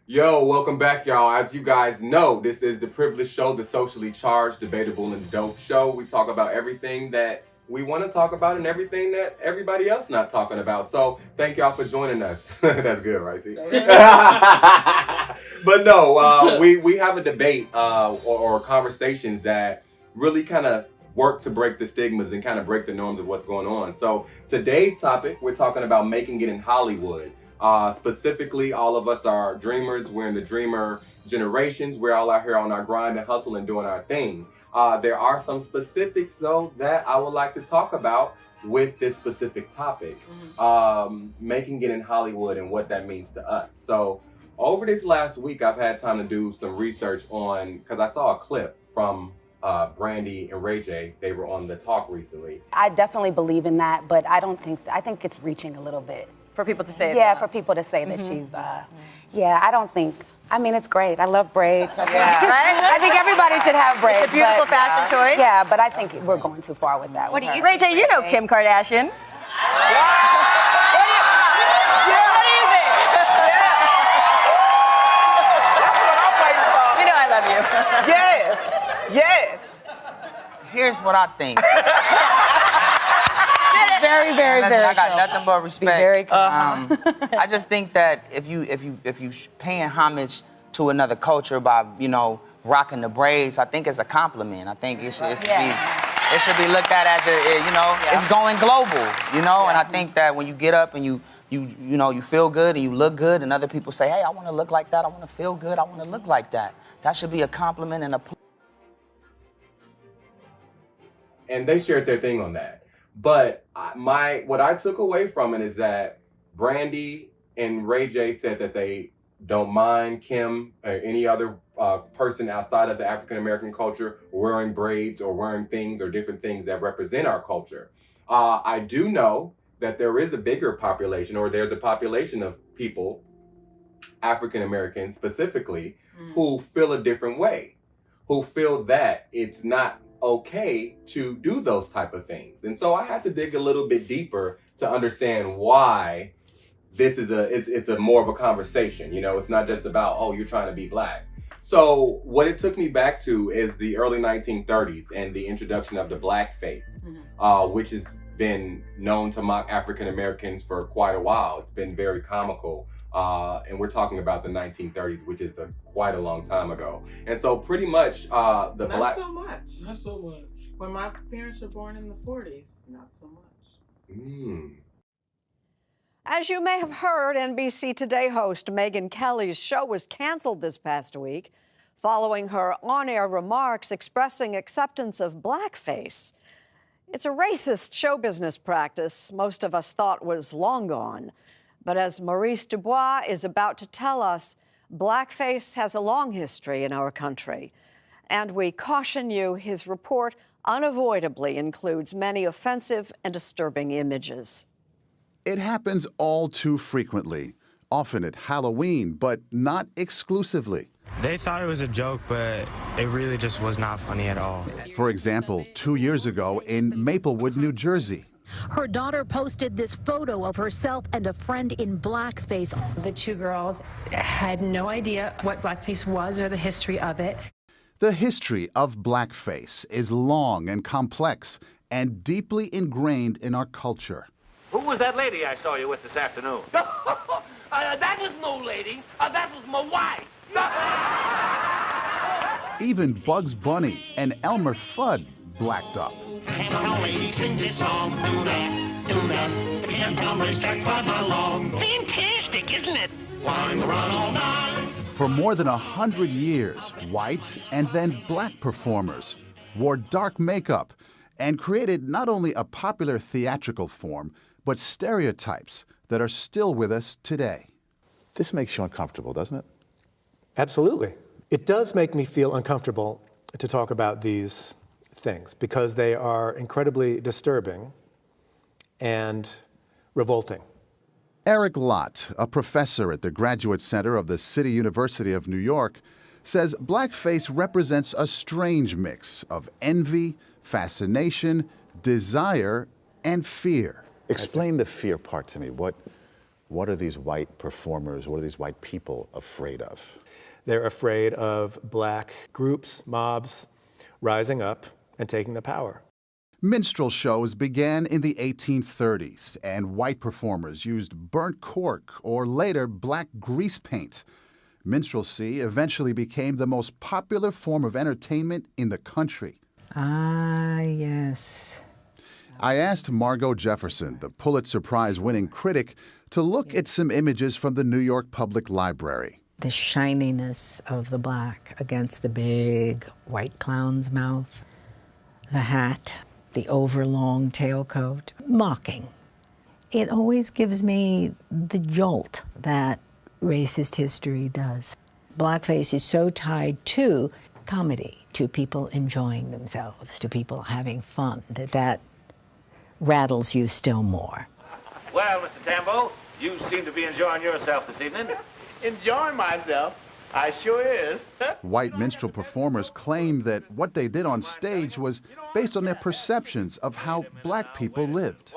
Yo, welcome back, y'all. As you guys know, this is the Privileged Show, the socially charged, debatable, and dope show. We talk about everything that we want to talk about and everything that everybody else not talking about. So thank y'all for joining us. That's good, right? See? But no, we have a debate or conversations that really kind of work to break the stigmas and kind of break the norms of what's going on. So today's topic, we're talking about making it in Hollywood. Specifically, all of us are dreamers. We're in the dreamer generations. We're all out here on our grind and hustle and doing our thing. There are some specifics, though, that I would like to talk about with this specific topic, making it in Hollywood and what that means to us. So over this last week, I've had time to do some research on, because I saw a clip from Brandy and Ray J. They were on The Talk recently. I definitely believe in that, but I think it's reaching a little bit. For people to say it. Yeah, for people to say that she's, I mean, it's great. I love braids. Right? I think everybody should have braids. It's a beautiful fashion choice. Yeah, but I think we're going too far with that. What do you Ray J, you know Kim Kardashian. What do you think? That's what I'm waiting for. You know I love you. Yes. Here's what I think. Very, very, very. I got nothing but respect. Be very I just think that if you paying homage to another culture by rocking the braids, I think it's a compliment. I think it should be looked at as it's going global, And I think that when you get up and you feel good and you look good, and other people say, hey, I want to look like that, I want to feel good, I want to look like that. That should be a compliment and a. And they shared their thing on that. But what I took away from it is that Brandy and Ray J said that they don't mind Kim or any other person outside of the African American culture wearing braids or wearing things or different things that represent our culture. I do know that there is a bigger population, or there's a population of people, African Americans specifically, who feel a different way, who feel that it's not okay to do those type of things. And so I had to dig a little bit deeper to understand why this is it's a more of a conversation. It's not just about, oh, you're trying to be black. So what it took me back to is the early 1930s and the introduction of the blackface, which has been known to mock African Americans for quite a while. It's been very comical. And we're talking about the 1930s, which is quite a long time ago. And so pretty much Not so much. When my parents were born in the 40s, not so much. As you may have heard, NBC Today host Megyn Kelly's show was canceled this past week following her on-air remarks expressing acceptance of blackface. It's a racist show business practice most of us thought was long gone. But as Maurice Dubois is about to tell us, blackface has a long history in our country. And we caution you, his report unavoidably includes many offensive and disturbing images. It happens all too frequently, often at Halloween, but not exclusively. They thought it was a joke, but it really just was not funny at all. For example, 2 years ago in Maplewood, New Jersey. Her daughter posted this photo of herself and a friend in blackface. The two girls had no idea what blackface was or the history of it. The history of blackface is long and complex and deeply ingrained in our culture. Who was that lady I saw you with this afternoon? That was no lady. That was my wife. Even Bugs Bunny and Elmer Fudd blacked up. Fantastic, isn't it? Wanting to run all night. For more than 100 years, white and then black performers wore dark makeup and created not only a popular theatrical form, but stereotypes that are still with us today. This makes you uncomfortable, doesn't it? Absolutely. It does make me feel uncomfortable to talk about these things because they are incredibly disturbing and revolting. Eric Lott, a professor at the Graduate Center of the City University of New York, says blackface represents a strange mix of envy, fascination, desire, and fear. Explain the fear part to me. What are these white performers, what are these white people afraid of? They're afraid of black groups, mobs, rising up and taking the power. Minstrel shows began in the 1830s, and white performers used burnt cork or later black grease paint. Minstrelsy eventually became the most popular form of entertainment in the country. Ah, yes. I asked Margot Jefferson, the Pulitzer Prize-winning critic, to look at some images from the New York Public Library. The shininess of the black against the big white clown's mouth, the hat, the overlong tailcoat, mocking. It always gives me the jolt that racist history does. Blackface is so tied to comedy, to people enjoying themselves, to people having fun, that rattles you still more. Well, Mr. Tambo, you seem to be enjoying yourself this evening. Enjoying myself? I sure is. White minstrel performers claim that what they did on stage was based on their perceptions of how black people lived.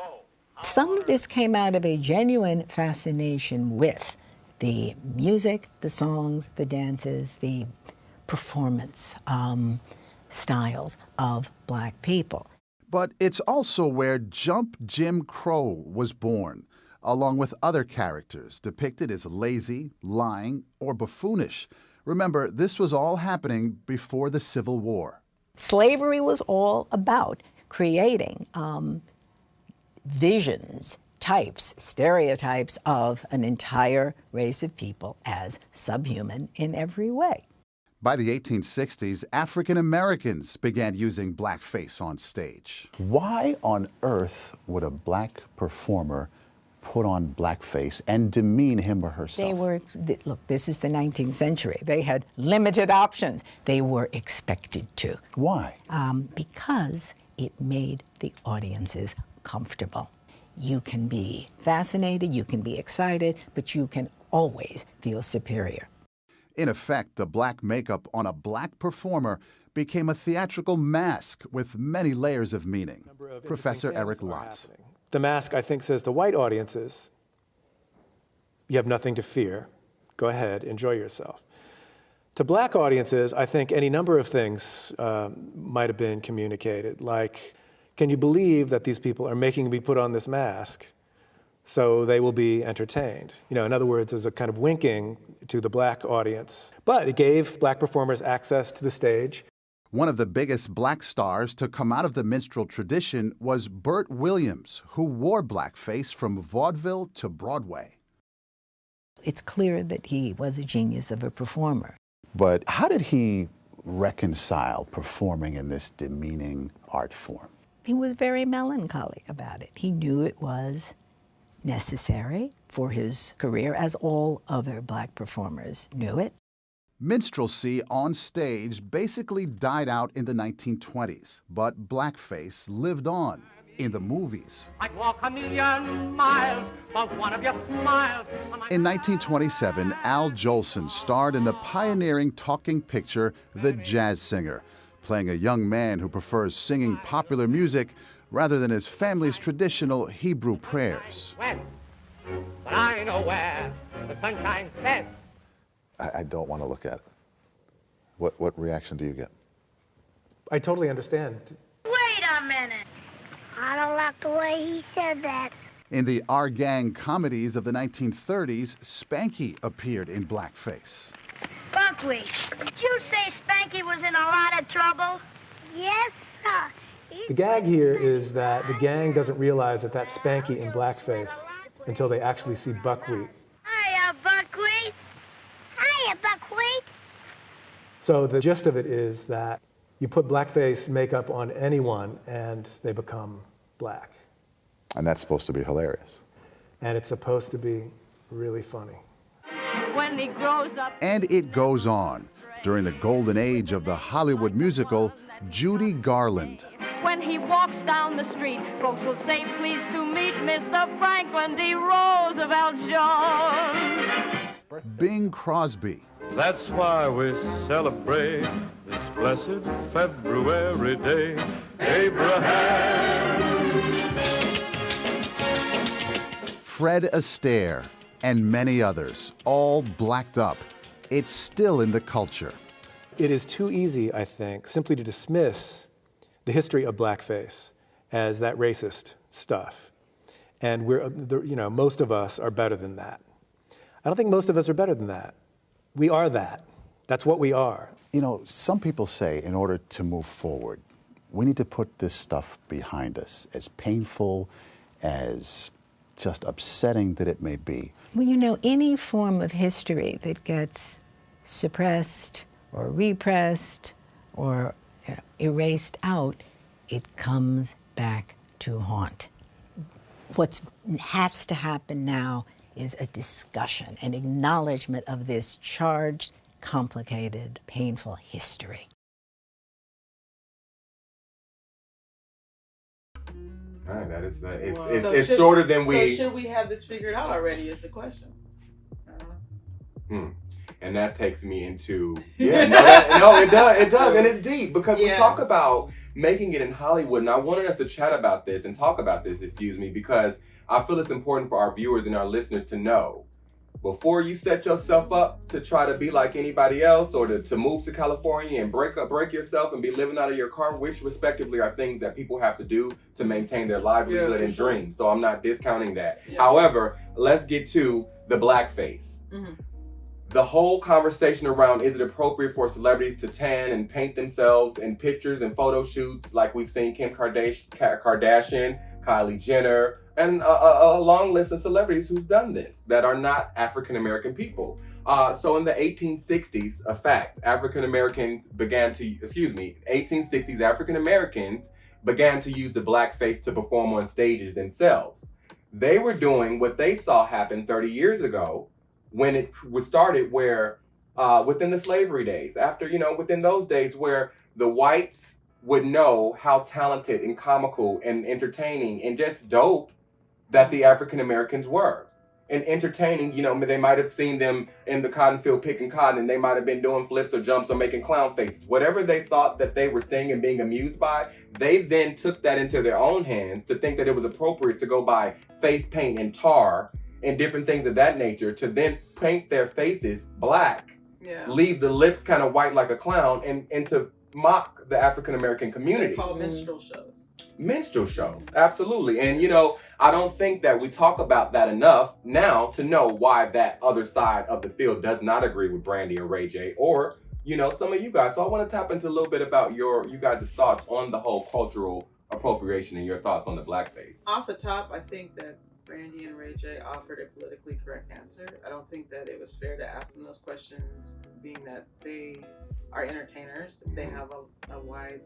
Some of this came out of a genuine fascination with the music, the songs, the dances, the performance styles of black people. But it's also where Jump Jim Crow was born, along with other characters depicted as lazy, lying, or buffoonish. Remember, this was all happening before the Civil War. Slavery was all about creating visions, types, stereotypes of an entire race of people as subhuman in every way. By the 1860s, African Americans began using blackface on stage. Why on earth would a black performer put on blackface and demean him or herself? Look, this is the 19th century. They had limited options. They were expected to. Why? Because it made the audiences comfortable. You can be fascinated, you can be excited, but you can always feel superior. In effect, the black makeup on a black performer became a theatrical mask with many layers of meaning. Professor Eric Lotz. The mask, I think, says to white audiences, you have nothing to fear. Go ahead, enjoy yourself. To black audiences, I think any number of things might have been communicated, like, can you believe that these people are making me put on this mask so they will be entertained? You know, in other words, there's a kind of winking to the black audience. But it gave black performers access to the stage. One of the biggest black stars to come out of the minstrel tradition was Burt Williams, who wore blackface from vaudeville to Broadway. It's clear that he was a genius of a performer. But how did he reconcile performing in this demeaning art form? He was very melancholy about it. He knew it was necessary for his career, as all other black performers knew it. Minstrelsy on stage basically died out in the 1920s, but blackface lived on in the movies. I'd walk a million miles for one of your smiles. In 1927, Al Jolson starred in the pioneering talking picture The Jazz Singer, playing a young man who prefers singing popular music rather than his family's traditional Hebrew prayers. When? But I know where the sunshine sets. I don't want to look at it. What reaction do you get? I totally understand. Wait a minute. I don't like the way he said that. In the Our Gang comedies of the 1930s, Spanky appeared in blackface. Berkley, did you say Spanky was in a lot of trouble? Yes, sir. The gag here is that the gang doesn't realize that that's Spanky in blackface until they actually see Buckwheat. Hiya, Buckwheat. Hiya, Buckwheat. So the gist of it is that you put blackface makeup on anyone and they become black. And that's supposed to be hilarious. And it's supposed to be really funny. When he grows up. And it goes on. During the golden age of the Hollywood musical, Judy Garland. When he walks down the street, folks will say, pleased to meet Mr. Franklin D. Roosevelt Jones. Bing Crosby. That's why we celebrate this blessed February day. Abraham. Fred Astaire. and many others, all blacked up. It's still in the culture. It is too easy, I think, simply to dismiss the history of blackface as that racist stuff. And most of us are better than that. I don't think most of us are better than that. We are that. That's what we are. You know, some people say in order to move forward, we need to put this stuff behind us, as painful, as just upsetting that it may be. Well, you know, any form of history that gets suppressed or repressed or erased out, it comes back to haunt. What has to happen now is a discussion, an acknowledgement of this charged, complicated, painful history. All right, that is it's shorter than we. So should we have this figured out already? Is the question. And that takes me into it does, and it's deep because we talk about making it in Hollywood, and I wanted us to chat about this and talk about this, because I feel it's important for our viewers and our listeners to know. Before you set yourself up to try to be like anybody else or to move to California and break yourself and be living out of your car, which respectively are things that people have to do to maintain their livelihood and dreams. So I'm not discounting that. Yeah. However, let's get to the blackface. Mm-hmm. The whole conversation around, is it appropriate for celebrities to tan and paint themselves in pictures and photo shoots like we've seen Kim Kardashian, Kylie Jenner, and a long list of celebrities who's done this that are not African-American people. So in the 1860s, a fact, 1860s, African-Americans began to use the blackface to perform on stages themselves. They were doing what they saw happen 30 years ago when it was started, where within the slavery days, within those days where the whites would know how talented and comical and entertaining and just dope that the African Americans were. And entertaining, they might have seen them in the cotton field picking cotton, and they might have been doing flips or jumps or making clown faces. Whatever they thought that they were seeing and being amused by, they then took that into their own hands to think that it was appropriate to go buy face paint and tar and different things of that nature to then paint their faces black, leave the lips kind of white like a clown, and to mock the African American community. They call minstrel shows. Minstrel shows, absolutely. And I don't think that we talk about that enough now to know why that other side of the field does not agree with Brandy or Ray J, or some of you guys. So I want to tap into a little bit about you guys' thoughts on the whole cultural appropriation and your thoughts on the blackface. Off the top, I think that Brandy and Ray J offered a politically correct answer. I don't think that it was fair to ask them those questions, being that they are entertainers. They have a wide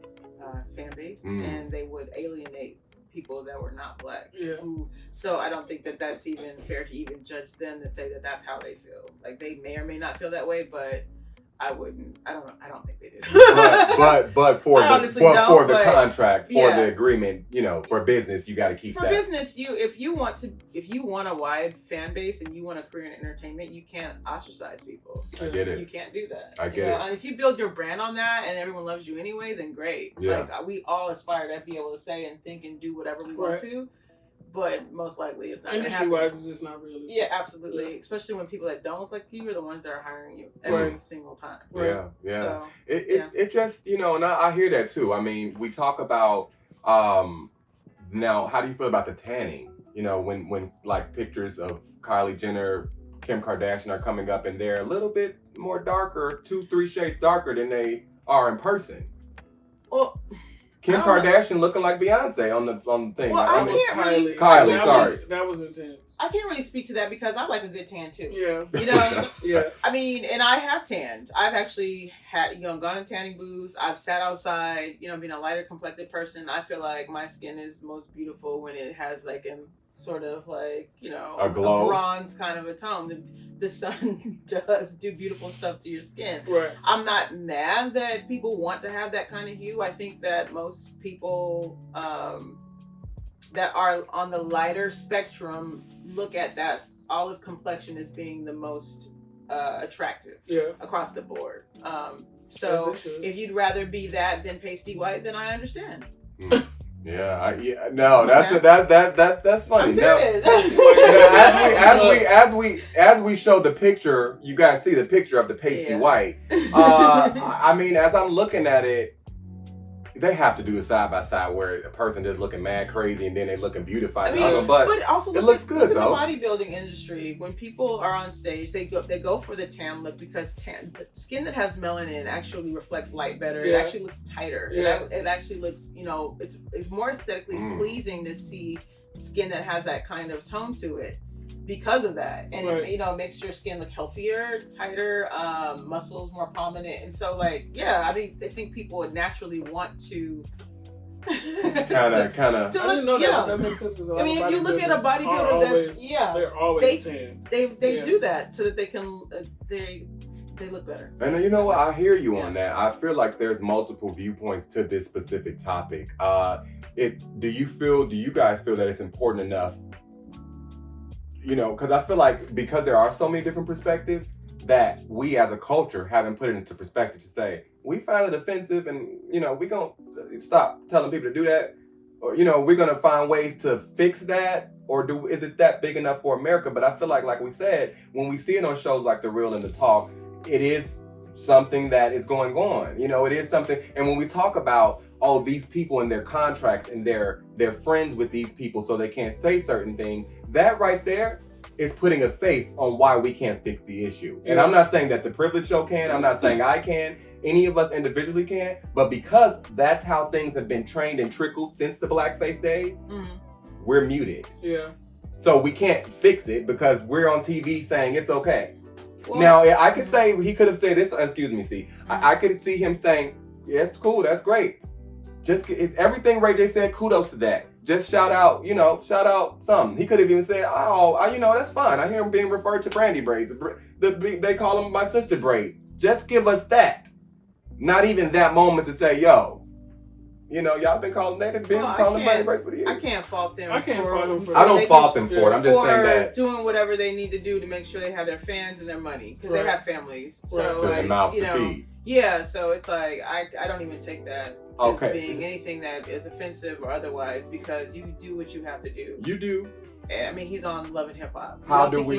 fan base, and they would alienate people that were not black. Yeah. So I don't think that that's even fair to even judge them to say that that's how they feel. Like, they may or may not feel that way, but I wouldn't. I don't think they do. but for the contract, for the agreement, for business, you got to keep that. For business, if you want a wide fan base and you want a career in entertainment, you can't ostracize people. I get it. You can't do that. I get it. And if you build your brand on that and everyone loves you anyway, then great. Yeah. Like, we all aspire to be able to say and think and do whatever we want to. But most likely it's not going to happen. Industry-wise, it's just not realistic. Yeah, absolutely. Yeah. Especially when people that don't look like you are the ones that are hiring you every single time. Yeah. So, it just, and I hear that too. I mean, we talk about, now, how do you feel about the tanning? When like pictures of Kylie Jenner, Kim Kardashian are coming up and they're a little bit more darker, 2-3 shades darker than they are in person. Well, Kim Kardashian looking like Beyonce on the thing. Well, I can't really. Kylie, sorry. That was intense. I can't really speak to that because I like a good tan too. Yeah. Yeah. I mean, and I have tanned. I've actually had, gone to tanning booths. I've sat outside, being a lighter complected person. I feel like my skin is most beautiful when it has like a sort of like, a glow, a bronze kind of a tone. The sun does do beautiful stuff to your skin. Right. I'm not mad that people want to have that kind of hue. I think that most people that are on the lighter spectrum look at that olive complexion as being the most attractive across the board. So if you'd rather be that than pasty white, then I understand. No, that's funny. I'm serious. As we show the picture, you guys see the picture of the pasty white. I mean, as I'm looking at it, they have to do a side by side where a person just looking mad crazy and then they looking beautified. I mean, but also it looks good look at though. the bodybuilding industry. When people are on stage, they go for the tan look because the skin that has melanin actually reflects light better. It actually looks tighter. It actually looks, it's more aesthetically pleasing to see skin that has that kind of tone to it because of that. And it makes your skin look healthier, tighter, muscles more prominent. And so I think people would naturally want to kind of. I didn't know that makes sense. I mean, if you look at a bodybuilder, they're always tan. They do that so that they can they look better. And you know what? I hear you on that. I feel like there's multiple viewpoints to this specific topic. Do you guys feel that it's important enough? Because I feel like because there are so many different perspectives that we as a culture haven't put it into perspective to say, we find it offensive and, we're going to stop telling people to do that. Or, we're going to find ways to fix that. Or is it that big enough for America? But I feel like we said, when we see it on shows like The Real and The Talk, it is something that is going on. It is something. And when we talk about, these people and their contracts and they're friends with these people so they can't say certain things, that right there is putting a face on why we can't fix the issue. And I'm not saying that the privileged show can, I'm not saying I can, any of us individually can, but because that's how things have been trained and trickled since the blackface days, we're muted. Yeah. So we can't fix it because we're on TV saying it's okay. Well, now, I could say, he could have said this, excuse me, see, I could see him saying, yeah, it's cool, that's great. Just everything Ray J said, kudos to that. Just shout out something. He could have even said, that's fine. I hear him being referred to Brandy braids. They call them my sister braids. Just give us that. Not even that moment to say, y'all been calling Brandy braids for the years. I can't fault them. I don't fault them for it. I'm just saying that doing whatever they need to do to make sure they have their fans and their money because they have families. So their mouths to feed. Yeah, so it's like I don't even take that as being anything that is offensive or otherwise because you do what you have to do. You do. I mean, he's on Love and Hip Hop. How do we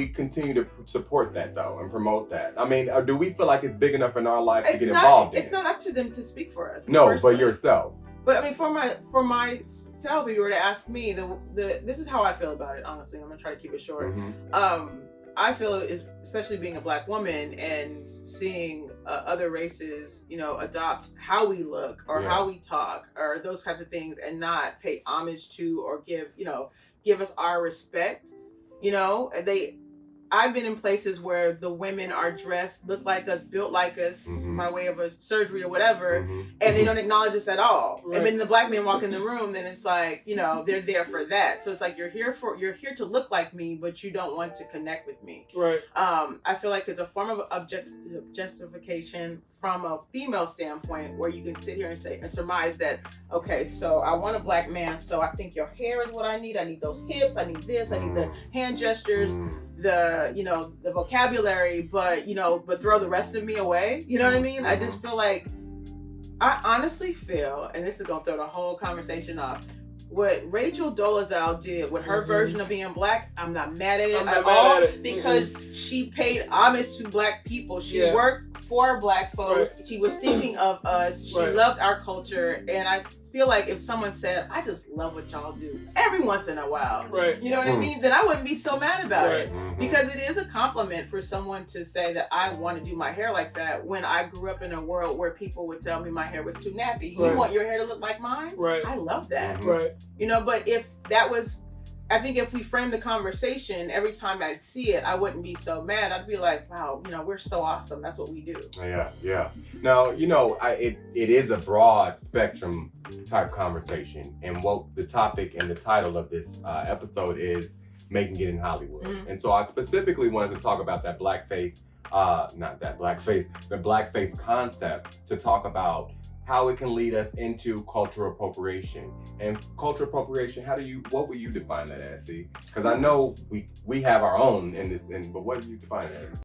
continue to support that though and promote that? I mean, do we feel like it's big enough in our life to get involved in it? It's not up to them to speak for us. No, but yourself. But I mean, for myself, if you were to ask me, this is how I feel about it. Honestly, I'm gonna try to keep it short. I feel especially being a Black woman and seeing other races, adopt how we look or how we talk or those types of things and not pay homage to or give us our respect. I've been in places where the women are dressed, look like us, built like us, by way of a surgery or whatever, and they don't acknowledge us at all. Right. And then the Black men walk in the room, then it's like, they're there for that. So it's like you're here to look like me, but you don't want to connect with me. Right. I feel like it's a form of objectification from a female standpoint, where you can sit here and say and surmise that, okay, so I want a Black man, so I think your hair is what I need. I need those hips. I need this. I need the hand gestures. The vocabulary, but throw the rest of me away. You know what I mean? I just feel like, I honestly feel, and this is gonna throw the whole conversation off, what Rachel Dolezal did with her version of being Black, I'm not mad at it at all because she paid homage to Black people. She worked for Black folks. Right. She was thinking of us. She loved our culture, and I feel like if someone said, I just love what y'all do every once in a while, you know what I mean, then I wouldn't be so mad about it, because it is a compliment for someone to say that I want to do my hair like that when I grew up in a world where people would tell me my hair was too nappy. You want your hair to look like mine? I love that. But if that was, I think if we frame the conversation, every time I'd see it, I wouldn't be so mad. I'd be like, wow, we're so awesome. That's what we do. Yeah. Now, it is a broad spectrum type conversation. And what the topic and the title of this episode is Making It in Hollywood. And so I specifically wanted to talk about that blackface, the blackface concept, to talk about how it can lead us into cultural appropriation. And cultural appropriation, what would you define that as, see? Because I know we have our own in this, but what do you define it as?